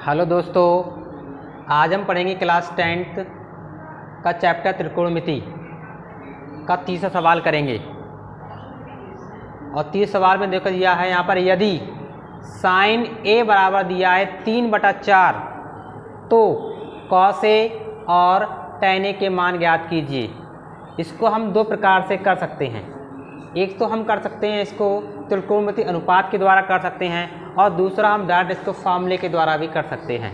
Hello दोस्तों, आज हम पढ़ेंगे क्लास 10th का चैप्टर त्रिकोणमिति का तीसरा सवाल करेंगे। और तीसरे सवाल में देखो दिया है यहाँ पर, यदि साइन ए बराबर दिया है 3/4 तो कॉस ए और tan ए के मान ज्ञात कीजिए। इसको हम दो प्रकार से कर सकते हैं। एक तो हम कर सकते हैं इसको त्रिकोणमिति अनुपात के द्वारा कर सकते हैं, और दूसरा हम डायरेक्ट इसको फॉर्मूले के द्वारा भी कर सकते हैं।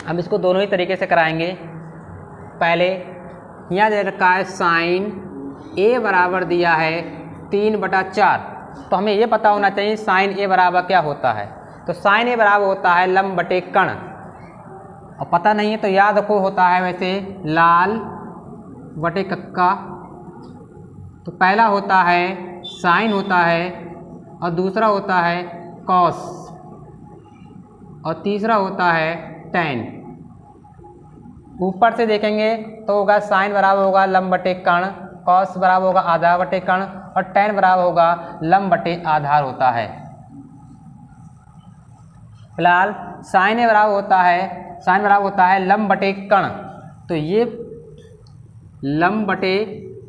हम इसको दोनों ही तरीके से कराएंगे। पहले यहाँ दे रखा है साइन ए बराबर दिया है 3/4, तो हमें ये पता होना चाहिए साइन ए बराबर क्या होता है। तो साइन ए बराबर होता है लंब बटे कण, और पता नहीं है तो याद रखो होता है वैसे लाल बटे कक्का। तो पहला होता है साइन होता है, और दूसरा होता है कॉस, और तीसरा होता है tan। ऊपर से देखेंगे तो होगा साइन बराबर होगा लंब बटे कण, कॉस बराबर होगा आधार बटे कण, और tan बराबर होगा लंब बटे आधार होता है। फिलहाल साइन ए बराबर होता है लंब बटे कण, तो ये लंब बटे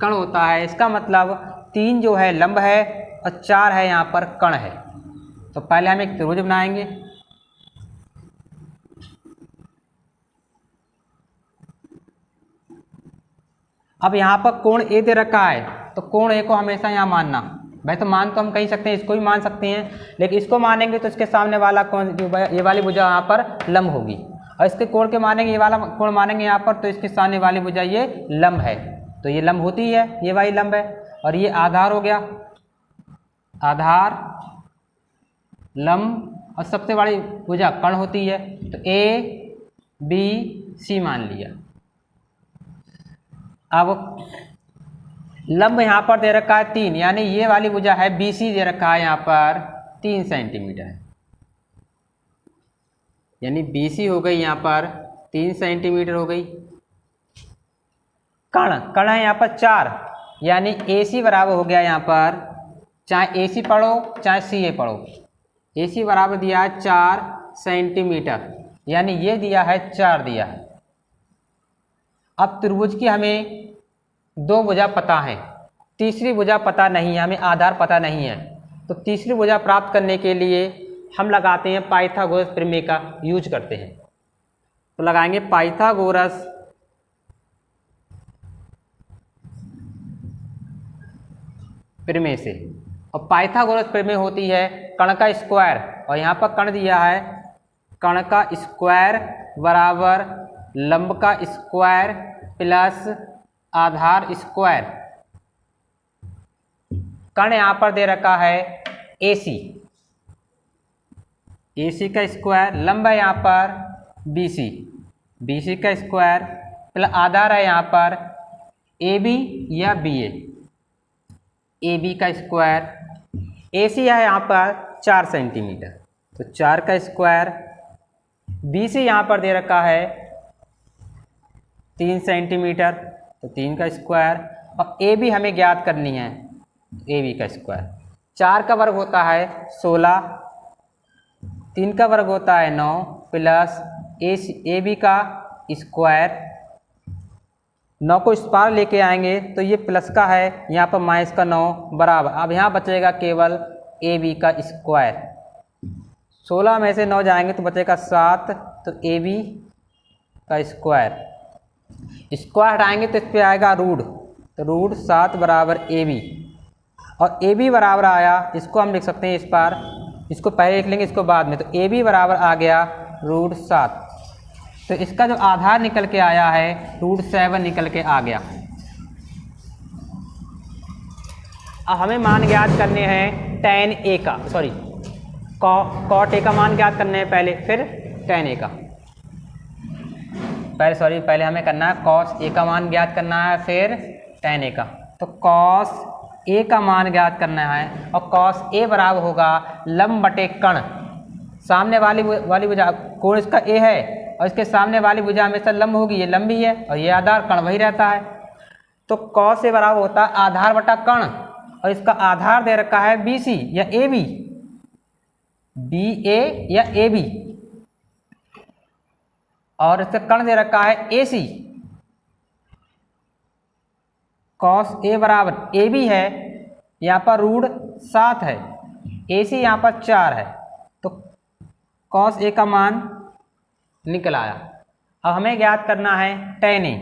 कण होता है। इसका मतलब 3 जो है लंब है और 4 है यहाँ पर कण है। तो पहले हम एक त्रिभुज बनाएंगे। अब यहाँ पर कोण ए दे रखा है, तो कोण ए को हमेशा यहाँ मानना। भाई तो मान तो हम कह सकते हैं, इसको भी मान सकते हैं, लेकिन इसको मानेंगे तो इसके सामने वाला कोण, ये वाली भुजा यहाँ पर लंब होगी, और इसके कोण के मानेंगे, ये वाला कोण मानेंगे यहाँ पर, तो इसके सामने वाली भुजा ये लंब है। तो ये लंब होती है, ये वाली लंब है, और ये आधार हो गया, आधार लंब, और सबसे बड़ी भुजा कण होती है। तो ए बी सी मान लिया। अब लंब यहाँ पर दे रखा है 3, यानी ये वाली भुजा है बी सी दे रखा है यहाँ पर 3 सेंटीमीटर है, यानी बी सी हो गई यहाँ पर 3 सेंटीमीटर हो गई। कण है यहाँ पर 4, यानी ए सी बराबर हो गया यहाँ पर, चाहे ए सी पढ़ो चाहे सी ए पढ़ो, ए सी बराबर दिया है 4 सेंटीमीटर, यानी ये दिया है 4 दिया है। अब त्रिभुज की हमें 2 भुजा पता है, तीसरी भुजा पता नहीं है, हमें आधार पता नहीं है। तो तीसरी भुजा प्राप्त करने के लिए हम लगाते हैं पाइथागोरस प्रमेय का यूज करते हैं। तो लगाएंगे पाइथागोरस प्रमेय से, और पाइथागोरस प्रमेय होती है कण का स्क्वायर, और यहाँ पर कण दिया है कण का स्क्वायर बराबर लंब का स्क्वायर प्लस आधार स्क्वायर। कण यहाँ पर दे रखा है AC, AC का स्क्वायर, लंब है यहाँ पर BC, BC का स्क्वायर प्लस आधार है यहाँ पर AB या BA, AB का स्क्वायर। AC है यहाँ पर 4 सेंटीमीटर, तो 4 का स्क्वायर। BC यहाँ पर दे रखा है 3 सेंटीमीटर, तो 3 का स्क्वायर, और AB हमें ज्ञात करनी है, AB का स्क्वायर। 4 का वर्ग होता है 16, 3 का वर्ग होता है 9, प्लस AB का स्क्वायर। 9 को इस पार लेके आएंगे तो ये प्लस का है, यहाँ पर माइनस का 9 बराबर। अब यहाँ बचेगा केवल AB का स्क्वायर। 16 में से 9 जाएंगे तो बचेगा 7, तो AB का स्क्वायर। स्क्वायर हटाएंगे तो इस पर आएगा रूट, तो रूट 7 बराबर AB, और AB बराबर आया, इसको हम लिख सकते हैं इस पार, इसको पहले लिख लेंगे इसको बाद में। तो AB बराबर आ गया रूट 7, तो इसका जो आधार निकल के आया है रूट 7 निकल के आ गया। अब हमें मान ज्ञात करने हैं tan A का, सॉरी cot A का मान ज्ञात करने हैं पहले, फिर tan A का। पहले हमें करना है cos A का मान ज्ञात करना है, फिर tan A का। तो cos A का मान ज्ञात करना है, और cos A बराबर होगा लंब बटे कण। सामने वाली भुजा, कोण इसका A है, और इसके सामने वाली भुजा हमेशा लंब होगी, ये लंबी है, और ये आधार कण वही रहता है। तो cos A बराबर होता है आधार बटा कण, और इसका आधार दे रखा है BC या AB, BA या AB। और इससे कर्ण दे रखा है ए सी, कॉस ए बराबर ए बी है, यहाँ पर √7 है, ए सी यहाँ पर 4 है, तो कॉस ए का मान निकल आया। अब हमें ज्ञात करना है tan ए।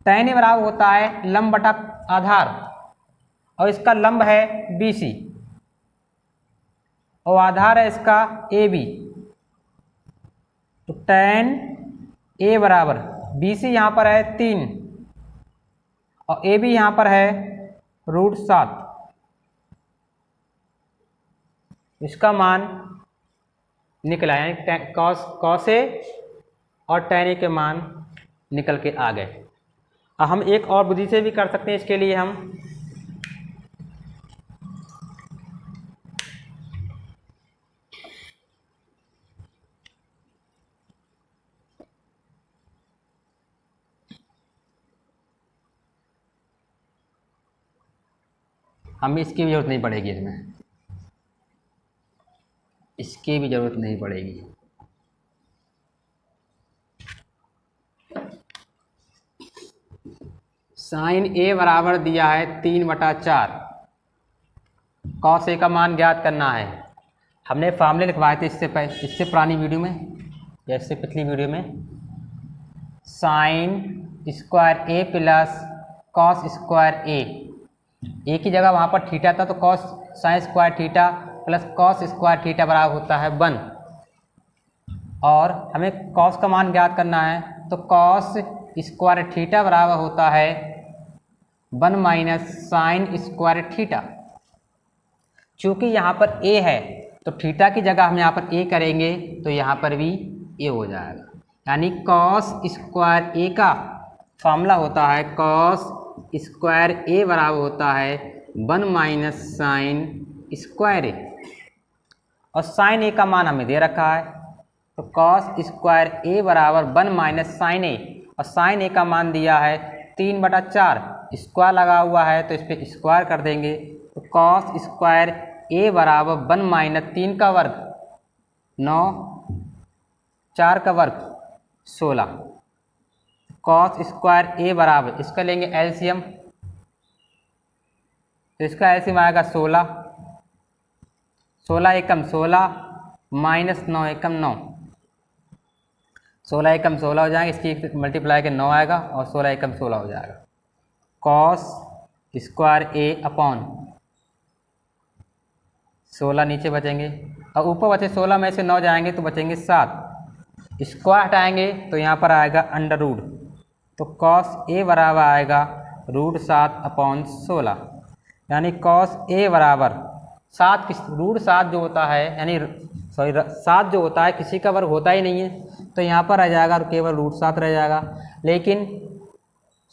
tan ए बराबर होता है लंब बटा आधार, और इसका लंब है BC और आधार है इसका AB। तो tan ए बराबर BC यहाँ पर है 3 और AB यहाँ पर है √7, इसका मान निकला, यानी कॉस ए और tan ए के मान निकल के आ गए। अब हम एक और विधि से भी कर सकते हैं। इसके लिए हमें इसकी भी ज़रूरत नहीं पड़ेगी, इसमें इसकी भी ज़रूरत नहीं पड़ेगी। साइन ए बराबर दिया है 3/4, कॉस ए का मान ज्ञात करना है। हमने फार्मूले लिखवाए थे इससे पुरानी वीडियो में या इससे पिछली वीडियो में। साइन स्क्वायर ए प्लस कॉस स्क्वायर ए की जगह वहाँ पर थीटा था, तो cos sine square theta plus cos square theta बराबर होता है 1। और हमें कॉस का मान ज्ञात करना है, तो कॉस स्क्वायर थीटा बराबर होता है 1 माइनस साइन स्क्वायर थीटा। चूँकि यहाँ पर ए है तो थीटा की जगह हम यहाँ पर ए करेंगे तो यहाँ पर भी ए हो जाएगा, यानी कॉस स्क्वायर ए का फॉर्मूला होता है कॉस स्क्वायर ए बराबर होता है 1 माइनस साइन स्क्वायर ए, और साइन ए का मान हमें दे रखा है, तो कॉस स्क्वायर ए बराबर 1 माइनस साइन ए, और साइन ए का मान दिया है 3/4, स्क्वायर लगा हुआ है तो इस पर स्क्वायर कर देंगे, तो कॉस स्क्वायर ए बराबर 1 माइनस 3 का वर्ग 9, 4 का वर्ग 16, कॉस स्क्वायर ए बराबर, इसका लेंगे एलसीएम, तो इसका एलसीएम आएगा 16, 16 एकम 16 माइनस 9 एकम 9, 16 एकम 16 हो जाएंगे, इसकी मल्टीप्लाई के 9 आएगा और 16 एकम 16 हो जाएगा। कॉस स्क्वायर ए अपॉन 16 नीचे बचेंगे और ऊपर बचे 16 में से 9 जाएंगे तो बचेंगे 7, स्क्वायर हटाएंगे तो यहाँ पर आएगा अंडर रूट, तो कॉस ए बराबर आएगा √7/16, यानी कॉस ए बराबर 7 √7 जो होता है, यानी 7 जो होता है किसी का वर्ग होता ही नहीं है, तो यहाँ पर रह जाएगा और केवल √7 रह जाएगा। लेकिन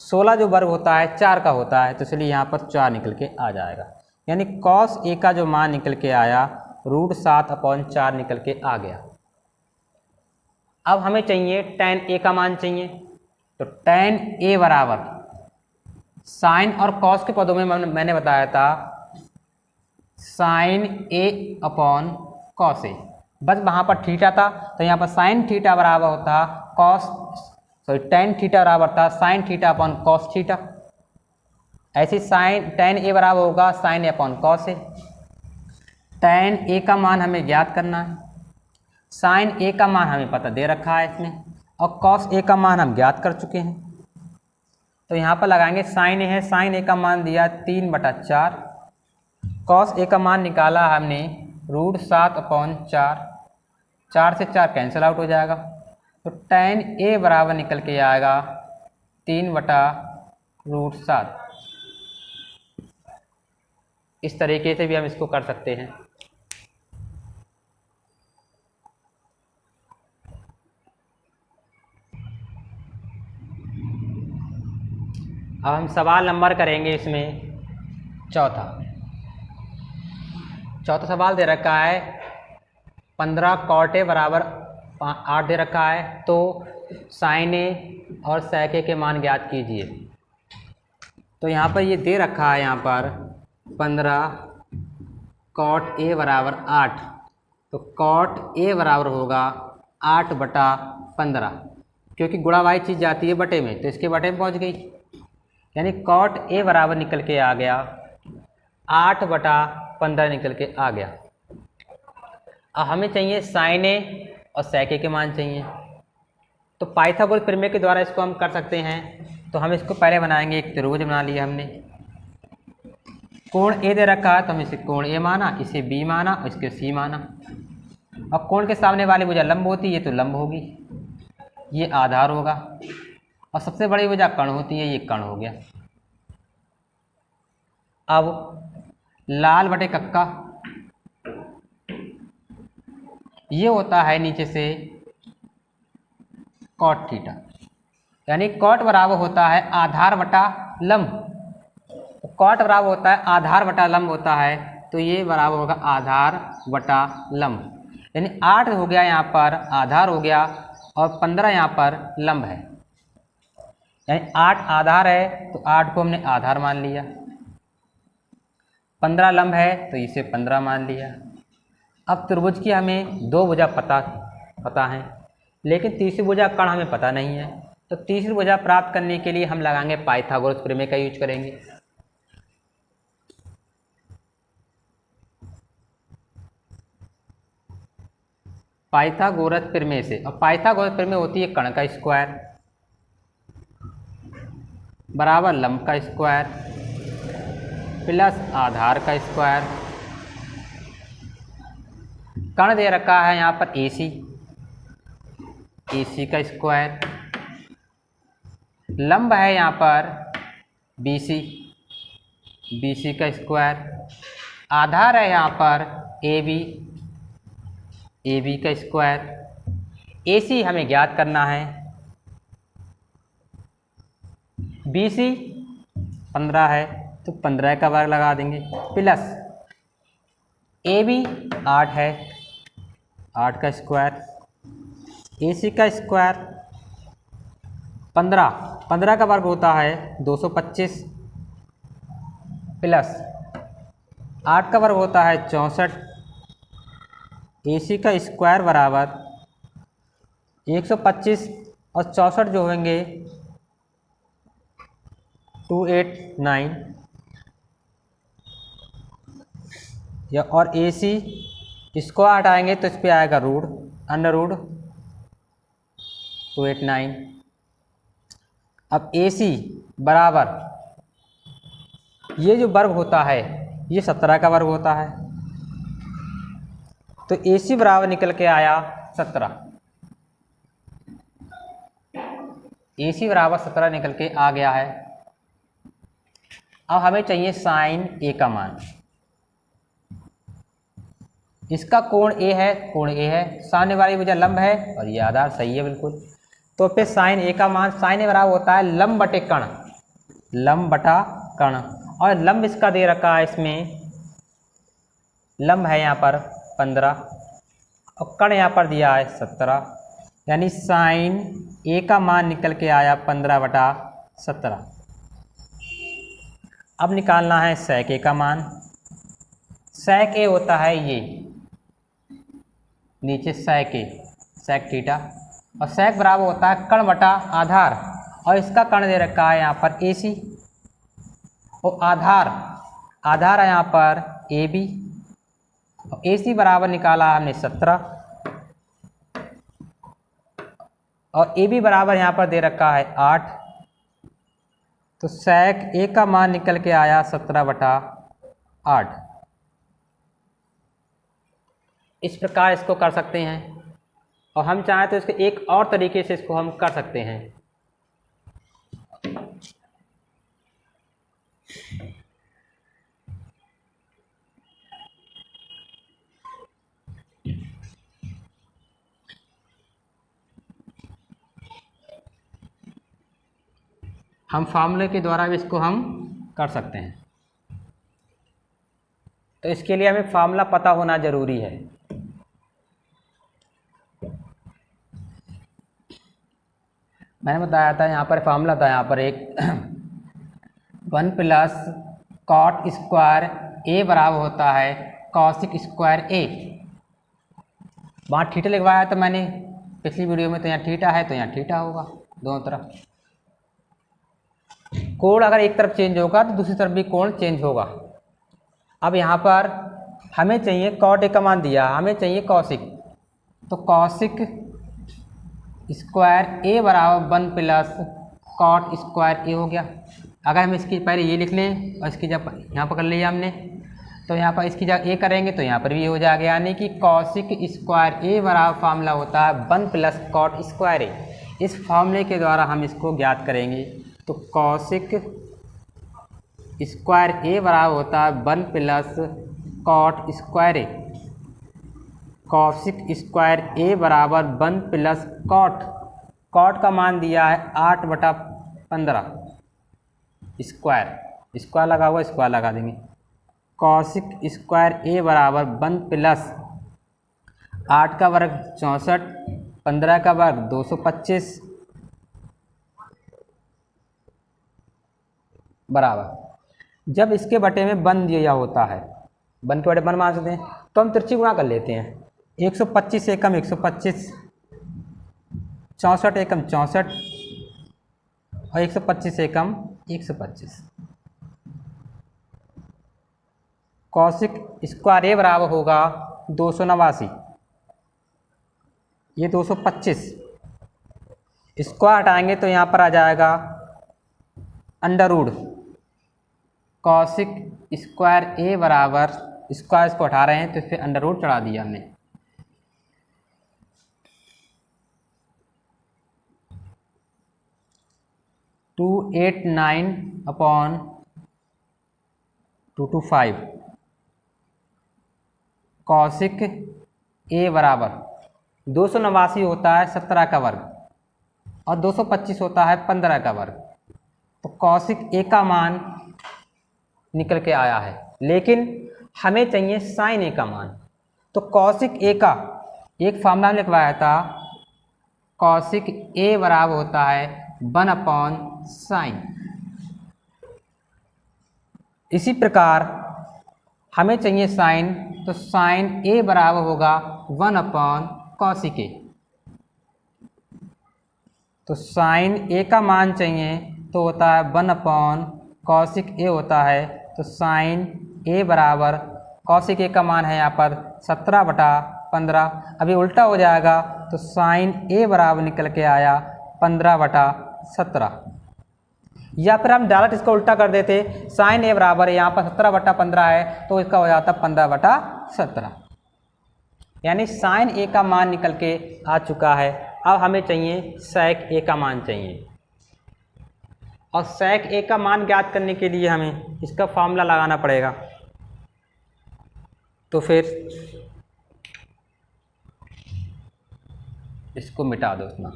16 जो वर्ग होता है 4 का होता है, तो इसलिए यहाँ पर 4 निकल के आ जाएगा, यानी कॉस ए का जो मान निकल के आया √7/4 निकल के आ गया। अब हमें चाहिए tan ए का मान चाहिए, तो tan ए बराबर साइन और कॉस के पदों में मैंने बताया था sign A upon cos A, बस वहाँ पर थीटा था तो यहाँ पर साइन थीटा बराबर होता tan थीटा बराबर था sine theta upon cos theta. ऐसे tan ए बराबर होगा sign A upon cos A. tan ए का मान हमें ज्ञात करना है, साइन ए का मान हमें पता दे रखा है इसमें, और कॉस ए का मान हम ज्ञात कर चुके हैं, तो यहाँ पर लगाएंगे साइन ए है, साइन ए का मान दिया 3/4, कॉस ए का मान निकाला हमने √7/4, 4 से 4 कैंसिल आउट हो जाएगा, तो tan ए बराबर निकल के आएगा 3/√7। इस तरीके से भी हम इसको कर सकते हैं। अब हम सवाल नंबर करेंगे इसमें चौथा सवाल दे रखा है 15 cot ए बराबर 8 दे रखा है, तो साइन ए और sec ए के मान ज्ञात कीजिए। तो यहाँ पर ये दे रखा है, यहाँ पर 15 cot ए बराबर 8, तो cot ए बराबर होगा 8/15, क्योंकि गुणा वाली चीज़ जाती है बटे में, तो इसके बटे में पहुंच गई, यानी कॉट ए बराबर निकल के आ गया 8/15 निकल के आ गया। अब हमें चाहिए साइन ए और सेक ए के मान चाहिए, तो पाइथागोरस प्रमेय के द्वारा इसको हम कर सकते हैं। तो हम इसको पहले बनाएंगे, एक त्रिभुज बना लिया हमने, कोण ए दे रखा है तो हम इसे कोण ए माना, इसे बी माना और इसके सी माना। अब कोण के सामने वाली भुजा लंब होती है, ये तो लंब होगी, ये आधार होगा, और सबसे बड़ी भुजा कर्ण होती है, ये कर्ण हो गया। अब लाल बटे कक्का, ये होता है नीचे से कॉट थीटा, यानी कॉट बराबर होता है आधार बटा लंब। कॉट बराबर होता है आधार बटा लंब होता है, तो ये बराबर होगा आधार बटा लंब, यानी 8 हो गया यहाँ पर आधार हो गया और 15 यहाँ पर लंब है, यानी 8 आधार है तो 8 को हमने आधार मान लिया, 15 लंब है तो इसे 15 मान लिया। अब त्रिभुज की हमें 2 भुजा पता है, लेकिन तीसरी भुजा कर्ण हमें पता नहीं है, तो तीसरी भुजा प्राप्त करने के लिए हम लगाएंगे पाइथागोरस प्रमेय का यूज करेंगे। पाइथागोरस प्रमेय से, अब पाइथागोरस प्रमेय होती है कर्ण का स्क्वायर बराबर लंब का स्क्वायर प्लस आधार का स्क्वायर। कर्ण दे रखा है यहाँ पर AC, AC का स्क्वायर, लंब है यहाँ पर BC, BC का स्क्वायर, आधार है यहाँ पर AB, AB का स्क्वायर। AC हमें ज्ञात करना है, BC 15 है तो 15 का वर्ग लगा देंगे, प्लस AB 8 है, 8 का स्क्वायर, AC का स्क्वायर 15 का वर्ग होता है 225, प्लस 8 का वर्ग होता है 64, AC का स्क्वायर बराबर 125 और 64 जो होंगे 289, या और AC इसको हटाएंगे तो इस पर आएगा रूट अंडर रूट 289। अब AC बराबर ये जो वर्ग होता है ये 17 का वर्ग होता है, तो AC बराबर निकल के आया 17, AC बराबर 17 निकल के आ गया है। अब हमें चाहिए साइन A का मान, इसका कोण A है, कोण A है, सामने वाली भुजा लंब है और ये आधार सही है बिल्कुल, तो फिर साइन A का मान, साइन A बराबर होता है लंब बटे कर्ण, लंब बटा कर्ण, और लंब इसका दे रखा है, इसमें लंब है यहाँ पर 15 और कर्ण यहाँ पर दिया है 17, यानी साइन A का मान निकल के आया 15/17। अब निकालना है सेक A का मान। सेक A होता है ये नीचे सेक A, सेक थीटा, और सेक बराबर होता है कर्ण बटा आधार, और इसका कर्ण दे रखा है यहाँ पर AC, और आधार है यहाँ पर AB, और AC बराबर निकाला हमने 17, और AB बराबर यहाँ पर दे रखा है 8, तो सेक A का मान निकल के आया 17/8। इस प्रकार इसको कर सकते हैं, और हम चाहें तो इसके एक और तरीके से इसको हम कर सकते हैं। हम फार्मूले के द्वारा भी इसको हम कर सकते हैं, तो इसके लिए हमें फार्मूला पता होना जरूरी है। मैंने बताया था यहाँ पर फार्मूला था, यहाँ पर एक 1 प्लस कॉट स्क्वायर A बराबर होता है कॉसिक स्क्वायर A। वहाँ थीटा लिखवाया था मैंने, पिछली वीडियो में तो यहाँ थीटा है तो यहाँ थीटा होगा दोनों तरफ। कोण अगर एक तरफ चेंज होगा तो दूसरी तरफ भी कोण चेंज होगा। अब यहाँ पर हमें चाहिए कॉट ए का मान दिया, हमें चाहिए कॉसिक, तो कॉसिक स्क्वायर ए बराबर 1 प्लस कॉट स्क्वायर ए हो गया। अगर हम इसकी पहले ये लिख लें और इसकी जब यहाँ पर कर लिया हमने, तो यहाँ पर इसकी जगह ए करेंगे तो यहाँ पर भी हो जाएगा, यानी कि कॉसिक स्क्वायर ए बराबर फार्मूला होता है 1 प्लस कॉट स्क्वायर ए। इस फार्मूले के द्वारा हम इसको ज्ञात करेंगे। तो कॉसिक स्क्वायर ए बराबर होता है 1 प्लस कॉट स्क्वायर ए। कॉसिक स्क्वायर ए बराबर 1 प्लस कॉट का मान दिया है 8/15 स्क्वायर लगा हुआ, स्क्वायर लगा देंगे। कॉसिक स्क्वायर ए बराबर 1 प्लस 8 का वर्ग 64, 15 का वर्ग 225 बराबर। जब इसके बटे में 1 दिया होता है, 1 के बटे 1 मान सकते हैं, तो हम तिरछी गुणा कर लेते हैं। 125 एकम 125, 64 एकम 64 और 125 एकम 125। कॉसिक स्क्वायर ए बराबर होगा 289, ये 225, स्क्वायर हटाएंगे तो यहाँ पर आ जाएगा अंडर रूट। कॉसिक स्क्वायर ए बराबर, स्क्वायर को हटा रहे हैं तो इस पर अंडर रूट चढ़ा दिया हमने। टू 289/225। कॉसिक ए बराबर 289 होता है 17 का वर्ग और 225 होता है 15 का वर्ग। तो कॉसिक ए का मान निकल के आया है, लेकिन हमें चाहिए साइन ए का मान। तो कॉसिक ए का एक फार्मूला लिखवाया था, कॉसिक ए बराबर होता है 1/sin। इसी प्रकार हमें चाहिए साइन, तो साइन ए बराबर होगा 1/cosec ए। तो साइन ए का मान चाहिए तो होता है 1/cosec ए होता है। तो साइन ए बराबर cosec ए का मान है यहाँ पर 17/15। अभी उल्टा हो जाएगा तो साइन ए बराबर निकल के आया 15/17, या फिर हम डायरेक्ट इसको उल्टा कर देते, साइन ए बराबर यहाँ पर 17/15 है तो इसका हो जाता 15/17, यानी साइन ए का मान निकल के आ चुका है। अब हमें चाहिए सेक ए का मान चाहिए, और सेक ए का मान ज्ञात करने के लिए हमें इसका फार्मूला लगाना पड़ेगा। तो फिर इसको मिटा दो इतना।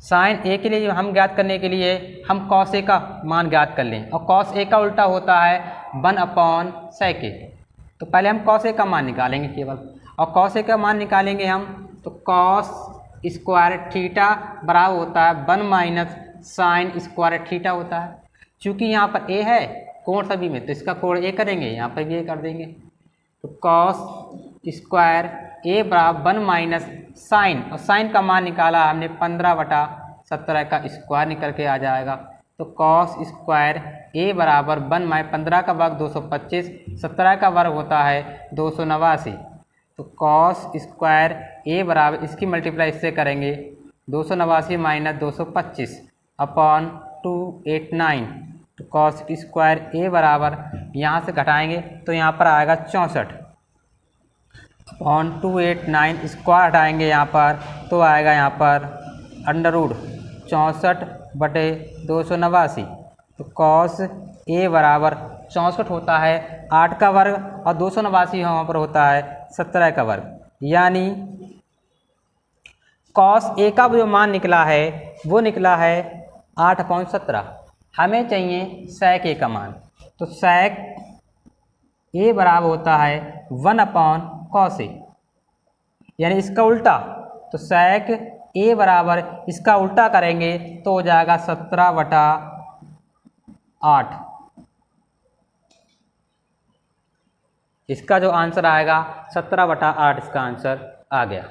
साइन ए के लिए हम ज्ञात करने के लिए हम कॉस ए का मान ज्ञात कर लें, और कॉस ए का उल्टा होता है 1/sec ए। तो पहले हम कॉस ए का मान निकालेंगे केवल, और कॉस ए का मान निकालेंगे हम, तो कॉस स्क्वायर थीटा बराबर होता है 1 - साइन स्क्वायर थीटा होता है। चूँकि यहाँ पर ए है कोण सभी में, तो इसका कोण ए करेंगे, यहाँ पर भी ए कर देंगे। तो कॉस स्क्वायर ए बराबर 1 - साइन, और साइन का मान निकाला हमने 15/17 का स्क्वायर निकल के आ जाएगा। तो कॉस स्क्वायर ए बराबर 1 - 15 का वर्ग 225, 17 का वर्ग होता है 289। तो कॉस स्क्वायर ए बराबर, इसकी मल्टीप्लाई इससे करेंगे 289 - 225/289। तो कॉस स्क्वायर ए बराबर यहाँ से घटाएंगे तो यहाँ पर आएगा 64/289, स्क्वायर हटाएंगे यहाँ पर तो आएगा यहाँ पर अंडर रूट 64/289। तो कॉस ए बराबर 64 होता है 8 का वर्ग, और 289 यहाँ पर होता है 17 का वर्ग, यानी कॉस ए का जो मान निकला है वो निकला है 8/17। हमें चाहिए सेक ए का मान, तो सेक ए बराबर होता है 1/cos ए, यानी इसका उल्टा। तो सेक ए बराबर इसका उल्टा करेंगे तो हो जाएगा 17/8। इसका जो आंसर आएगा 17/8 इसका आंसर आ गया।